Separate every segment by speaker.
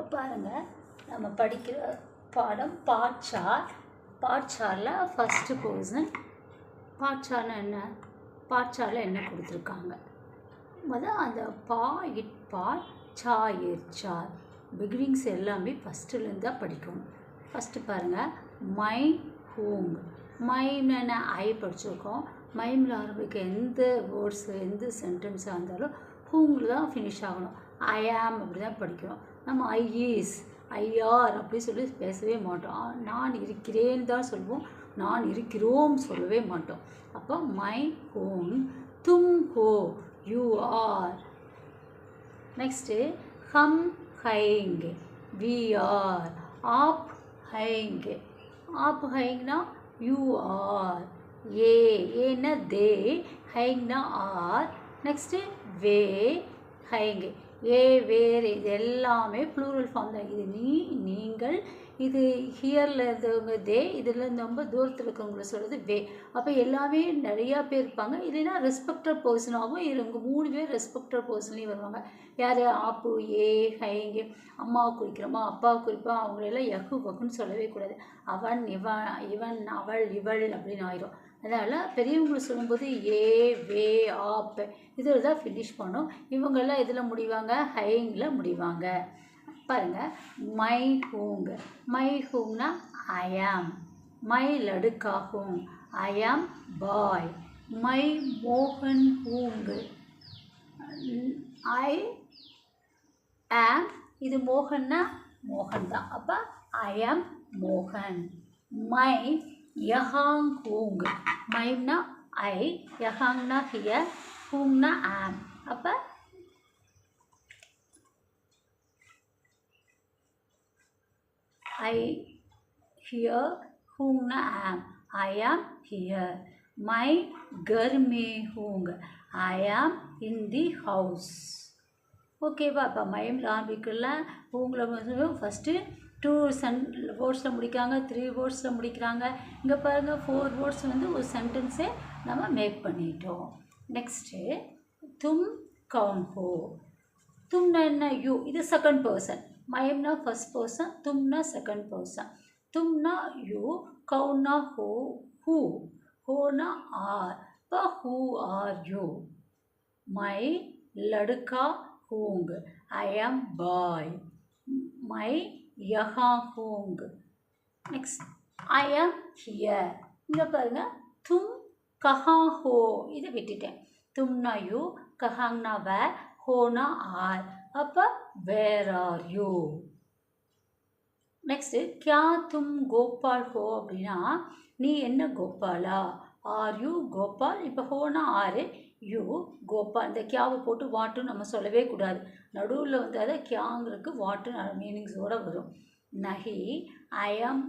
Speaker 1: இப்போ பாருங்கள், நம்ம படிக்கிற பாடம் பாட்சாரில் ஃபஸ்ட்டு போர்ஷன். பாட்சாரில் என்ன கொடுத்துருக்காங்க? அந்த பா இட் பால் சா ஏர் சார் பிகினிங்ஸ் எல்லாமே ஃபஸ்ட்டுலேருந்து தான் படிக்கணும். ஃபஸ்ட்டு பாருங்கள், மை ஹூங். மைன்னு என்ன ஐ படிச்சிருக்கோம். மைமில் ஆரம்பிக்க எந்த வேர்ட்ஸு எந்த சென்டென்ஸாக இருந்தாலும் ஹூங்கில் தான் ஃபினிஷ் ஆகணும். ஐ ஆம் அப்படி தான் படிக்கிறோம். நம்ம ஐ ஈஸ் ஐஆர் அப்படி சொல்லி பேசவே மாட்டோம். நான் இருக்கிறேன்னு தான் சொல்லுவோம், நான் இருக்கிறோம் சொல்லவே மாட்டோம். அப்போ மை ஹோம், தும் ஹோ யூ ஆர். நெக்ஸ்ட்டு ஹம் ஹைங் வி ஆர். ஆப் ஹைங், ஆப் ஹைங்னா யூ ஆர். ஏன்னா தே, ஹைங்னா ஆர். நெக்ஸ்ட்டு வே ஹைங், வேர், இது எல்லாமே ப்ளூரல் ஃபார்ம் தான். இது நீங்கள், இது ஹியரில் இருந்தவங்க தே, இதில் ரொம்ப தூரத்தில் இருக்கவங்கள சொல்கிறது வே. அப்போ எல்லாமே நிறையா பேர் இருப்பாங்க. இல்லைன்னா ரெஸ்பெக்டட் பர்சனாகவும் இவங்க 3 பேர் ரெஸ்பெக்டட் பர்சன்லேயும் வருவாங்க. யார்? ஆப்பு, ஏ, ஹைங்கு. அம்மாவை குறிக்கிறோமா, அப்பாவை குறிப்போம். அவங்களெல்லாம் யகு பக்குன்னு சொல்லவே கூடாது. அவன், இவன், அவள், இவள் அப்படின்னு ஆயிரும். அதனால் பெரியவங்களை சொல்லும்போது ஏ, வே, ஆப் இதில் தான் ஃபினிஷ் பண்ணும். இவங்கெல்லாம் இதில் முடிவாங்க, ஹைங்கில் முடிவாங்க. பாருங்கள், மை ஹூங். மை ஹூங்னா ஐ ஆம். மை லடுக்கா ஹூங், ஐ ஆம் பாய். மை மோகன் ஹூங், ஐ ஆம். இது மோகன்னா மோகன் தான். அப்போ ஐ ஆம் மோகன். மை யஹாங் ஹூங். மைம்னா ஐ, யஹாங்னா ஹியர், ஹூங்னா ஆம். அப்போ I here, hung am, I am here. My घर में hung, I am in the house. ஓகேவா? இப்போ மைம் ஆரம்பிக்கல, ஹூங்கில் ஃபஸ்ட்டு 2 வேர்ட்ஸில் முடிக்காங்க, 3 வேர்ட்ஸில் முடிக்கிறாங்க. இங்கே பாருங்கள் 4 வேர்ட்ஸ் ஒரு சென்டென்ஸே நம்ம மேக் பண்ணிட்டோம். நெக்ஸ்ட்டு தும் கவுன் ஹோ. தும்னா என்ன? யூ. இது செகண்ட் பர்சன். மைம்னா ஃபர்ஸ்ட் பர்சன், தும்னா செகண்ட் பர்சன். தும்னா யூ, கவுன்னா ஹூ, ஹோனா ஆர். இப்போ ஹூ ஆர் யூ? மை லடுக்கா ஹூங், ஐ ஆம் பாய். மை யஹா ஹூங். நெக்ஸ்ட் ஐ ஆம் ஹியர். இங்கே பாருங்கள், தும் கஹா ஹோ. இதை விட்டுட்டேன். தும்னா யூ, கஹாங்னா வேர், ஹோனா ஆர். அப்போ வேர் ஆர் யூ? நெக்ஸ்ட்டு கியா தும் கோபால் ஹோ அப்படின்னா நீ என்ன கோபாலா? Are you Gopal? இப்போ ஹோனா ஆறு, யூ கோபால். இந்த கியாவை போட்டு வாட்டுன்னு நம்ம சொல்லவே கூடாது. நடுவில் அதை கியாங்கிறதுக்கு வாட்டு மீனிங்ஸோடு வரும். நஹி ஐ ஆம்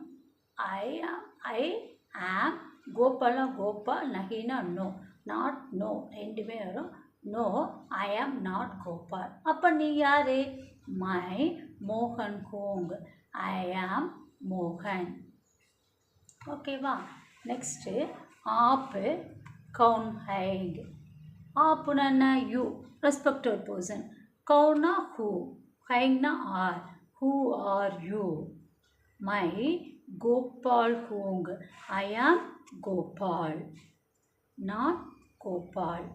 Speaker 1: கோபால்னா கோபால், நஹினா நோ, நாட் நோ, ரெண்டுமே வரும். No, I am not Gopal. அப்போ நீ யார்? மை மோகன் ஹோங், ஐ ஆம் மோகன். ஓகேவா? நெக்ஸ்ட்டு ஆப்பு கவுன் ஹைங். ஆப்புனா என்ன? You, respected person. கவுன்னா ஹூ, ஹைங்னா ஆர். Who are you? மை கோபால் ஹோங், I am Gopal, not Gopal.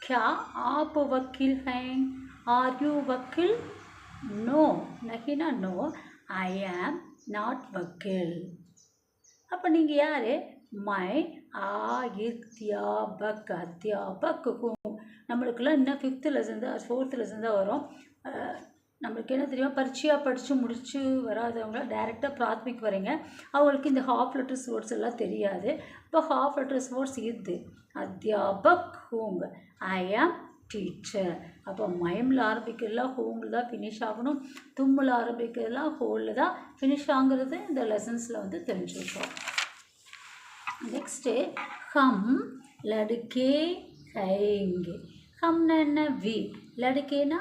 Speaker 1: क्या आप वकील हैं? आर यू वकील? नो, नहीं ना नो, आई एम नॉट वकील. அப்போ நீங்கள் யார்? மை அத்தியாபக் ஹூங். நம்மளுக்கெல்லாம் இன்னும் 5th லெசன் தான், 4th லெசன் தான் வரும். நம்மளுக்கு என்ன தெரியும்? பரீட்சையாக படித்து முடித்து வராதவங்கள டைரெக்டாக பிராத்மிக் வரீங்க, அவங்களுக்கு இந்த ஹாஃப் லெட்டர்ஸ் வேர்ட்ஸ் எல்லாம் தெரியாது. இப்போ ஹாஃப் லெட்டர்ஸ் வேர்ட்ஸ் இது அத்தியாபக் ஹூங், ஐ ஆம் டீச்சர். அப்போ மைமில் ஆரம்பிக்கிறதுலாம் ஹூங்கில் தான் ஃபினிஷ் ஆகணும். தும்மில் ஆரம்பிக்கிறதுலாம் ஹோலில் தான் ஃபினிஷ் ஆகுறது இந்த லெசன்ஸில் தெரிஞ்சுருக்கோம். நெக்ஸ்ட்டு ஹம் லடுக்கே ஹைங். ஹம்னா என்ன? வி. லடுக்கேனா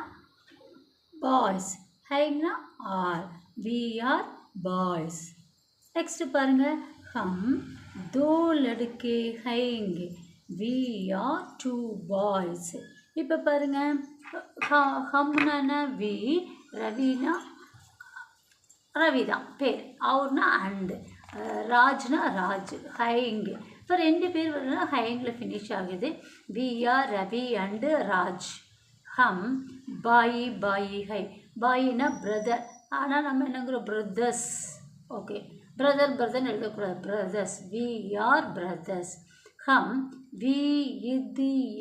Speaker 1: பாய்ஸ், ஹைங்னா are. We are boys. Next பாருங்கள், ஹம் தோ லடுக்கே ஹைங், வி ஆர் 2 பாய்ஸ். இப்போ பாருங்கள், ஹம்னா வி, ரவினா ரவி தான் பேர். அவர்னா அண்டு, ராஜ்னா ராஜ், ஹைங். இப்போ 2 பேர் வரணும்னா ஹைங்கில் ஃபினிஷ் ஆகுது. We are Ravi and Raj. ஹம் பாயி பாயி ஹை. பாயினா பிரதர், ஆனால் நம்ம என்னங்கிறோம் பிரதர்ஸ். ஓகே, பிரதர் பிரதர்னு எழுதக்கூடாது, பிரதர்ஸ். We are brothers. हम विद्यार्थी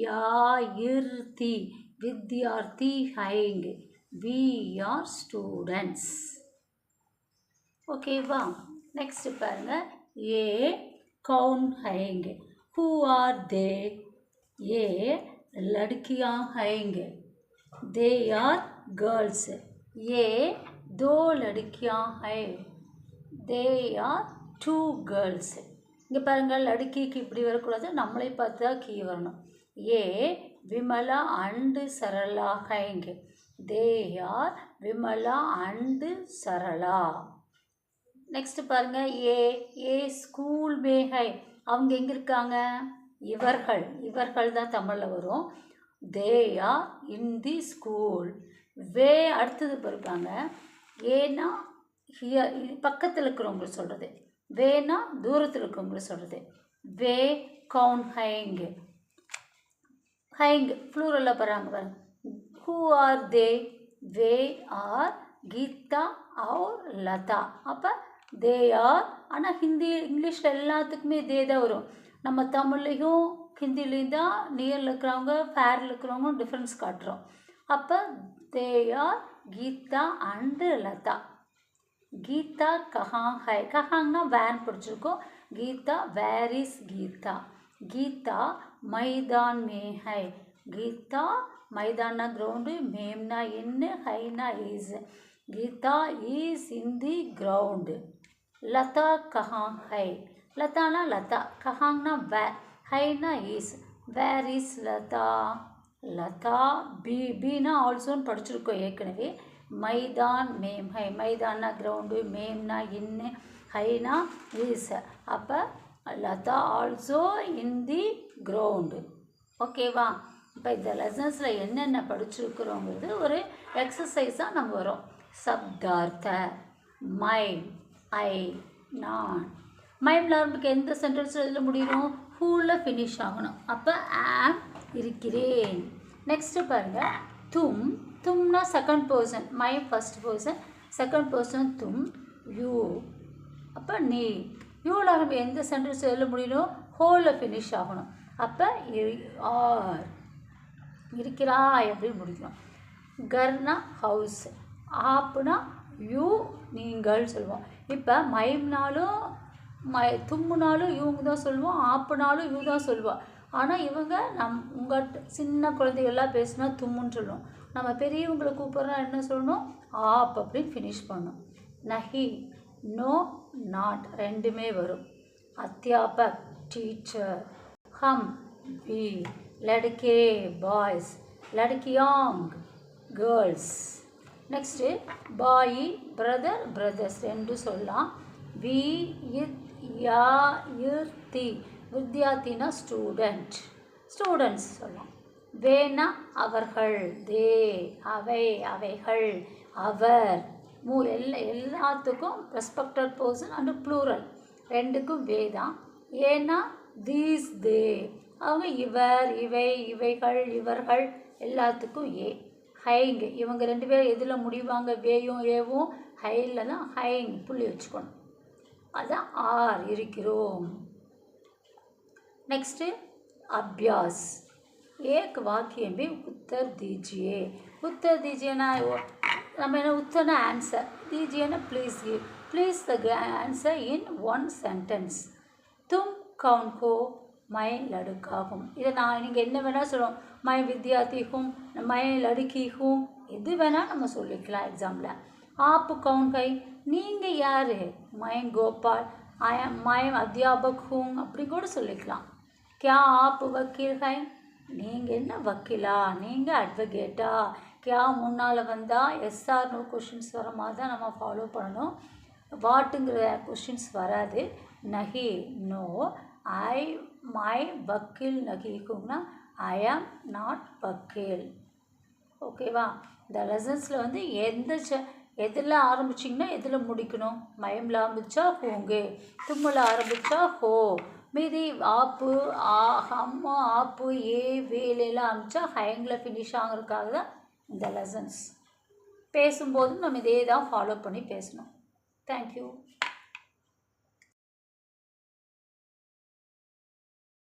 Speaker 1: विद्यार्थी हैंगे. We are students. ओकेवा. नेक्स्ट पाருங்க, ये कौन हैंगे. Who are they. ये लड़कियां हैंगे. They are girls. ये 2 लड़कियां हैं. They are 2 girls. இங்கே பாருங்கள், லடுக்கிக்கு இப்படி வரக்கூடாது, நம்மளை பார்த்து தான் கீ வரணும். ஏ விமலா அண்டு சரளா ஹைங்க. They are Vimala and Sarala. Next பாருங்கள், ஏ ஏ ஸ்கூல் மே ஹை. அவங்க எங்கே இருக்காங்க, இவர்கள், இவர்கள் தான் தமிழில் வரும். They are in the school. வே அடுத்தது இருப்பாங்க. ஏன்னா ஹியர், பக்கத்தில் இருக்கிறவங்க சொல்கிறது. வேனா தூரத்தில் இருக்கவங்கள சொல்கிறது. வே கவுன் ஹைங். ஹைங் ப்ளூரலில் போகிறாங்க பாருங்க. Who are they. We are Geetha or Latha. அப்போ தே ஆர். ஆனால் ஹிந்தி இங்கிலீஷில் எல்லாத்துக்குமே தே தான் வரும். நம்ம தமிழ்லையும் ஹிந்திலையும் தான் நியரில் இருக்கிறவங்க ஃபேரில் இருக்கிறவங்க டிஃப்ரென்ஸ் காட்டுறோம். அப்போ they are Geeta and Lata. Geeta कहाँ है. कहाँना वैन पढ़िருக்கோம். Geeta where is Geeta. गीता मैदान में है. गीता मैदान ग्राउंड, मेमना इन, हैना is. Geeta is in the ground. Lata कहाँ है. लताना लता, कहाँना वेर, हैना is. Where is Lata. Lata बी बीना ஆல்சோ படிச்சிருக்கோம் ஏற்கனவே. मैदान मेम है. मैदाना ग्राउंड, मेमना इन, हैना इस. அப்போ Latha also in the ground. ஓகேவா. இப்போ இந்த லெசன்ஸில் என்னென்ன படிச்சிருக்கிறோங்கிறது ஒரு எக்ஸசைஸாக நம்ம வரும். சப்தார்த்த, மைம், ஐ, நான். மைமில் ஆரம்பிக்க எந்த சென்டென்ஸில் எழுத முடியும், ஹூவில் ஃபினிஷ் ஆகணும். அப்போ ஆம் இருக்கிறேன். நெக்ஸ்ட்டு பாருங்கள், தும். तुमना सेकंड पर्सन, மை फर्स्ट पर्सन, सेकंड पर्सन तुम, यू. அப்போ நீ. யூவில் ஆரம்பி எந்த சென்டென்ஸ் எழுத முடியணும், ஹோலில் ஃபினிஷ் ஆகணும். அப்போ ஆர் இருக்கிறாய் அப்படின்னு முடிக்கணும். கர்னா ஹவுஸ். ஆப்புனா யூ நீங்கள் சொல்லுவோம். இப்போ மைம்னாலும் தும்முனாலும் இவங்க தான் சொல்லுவோம், ஆப்புனாலும் யூ தான் சொல்லுவோம். ஆனால் இவங்க உங்கள் சின்ன குழந்தைகள்லாம் பேசுனா தும்முன்னு சொல்லுவோம். நம்ம பெரியவங்களை கூப்பிட்றோன்னா என்ன சொல்லணும், ஆப் அப்படின்னு ஃபினிஷ் பண்ணணும். நஹி, நோ, நாட் ரெண்டுமே வரும். அத்தியாபக் டீச்சர். ஹம் வி. லடுக்கே பாய்ஸ். லடுக்கியாங் கேர்ள்ஸ். நெக்ஸ்ட்டு பாயி பிரதர் பிரதர்ஸ் ரெண்டும் சொல்லலாம். வி இத் யா இர் தி. வித்யார்த்தினா ஸ்டூடெண்ட், ஸ்டூடெண்ட்ஸ் சொல்லலாம். வேனா அவர்கள், தே அவை அவைகள், அவர். எல்லாத்துக்கும் ரெஸ்பெக்டட் பர்சன் அண்டு ப்ளூரல் ரெண்டுக்கும் வே தான். ஏன்னா தீஸ் தே, அவங்க இவர் இவை இவைகள் இவர்கள் எல்லாத்துக்கும் ஏ. ஹைங் இவங்க 2 பேர் எதில் முடிவாங்க, வேயும் ஏவும். ஹையில் தான் ஹைங் புள்ளி வச்சுக்கணும். அதுதான் ஆர் இருக்கிறோம். नेक्स्ट अभ्यास. एक वाक्य में उत्तर दीजिए. उत्तर दीजिए ना, हमें उत्तर ना आंसर दीजिए ना, please give. Please the answer in 1 sentence. तुम कौन हो. मैं लड़का हूँ. इधर ना நீங்கள் என்ன வேணால் சொல்லுவோம். मैं विद्यार्थी हूँ, मैं लड़की हूँ, இது வேணால் நம்ம சொல்லிக்கலாம் எக்ஸாமில். आप कौन है, நீங்கள் யார். मैं गोपाल, मैं अध्यापक हूँ அப்படி கூட சொல்லிக்கலாம். क्या आप वकील हैं, நீங்கள் என்ன வக்கீலா, நீங்கள் அட்வொகேட்டா. क्या முன்னால் வந்தால் எஸ்ஆர் நோ கொஷின்ஸ் வர மாதிரி தான் நம்ம ஃபாலோ பண்ணணும். வாட்டுங்கிற கொஷின்ஸ் வராது. நஹி நோ. ஐ மை வக்கீல் நஹி ஹூம்னா ஐ ஆம் நாட் வக்கீல். ஓகேவா. இந்த லெசன்ஸில் வந்து எதில் ஆரம்பிச்சிங்கன்னா எதில் முடிக்கணும். மயம்ல ஆரம்பித்தா ஹோங்கு, தும்மில் ஆரம்பித்தா ஹோ, மீதி ஆப்பு ஹம்மு ஆப்பு ஏ வேலையெல்லாம் ஆரம்பித்தா ஹயங்கில் ஃபினிஷ் ஆகிறதுக்காக தான் இந்த லெசன்ஸ். பேசும்போதும் நம்ம இதே தான் ஃபாலோ பண்ணி பேசணும். தேங்க்யூ.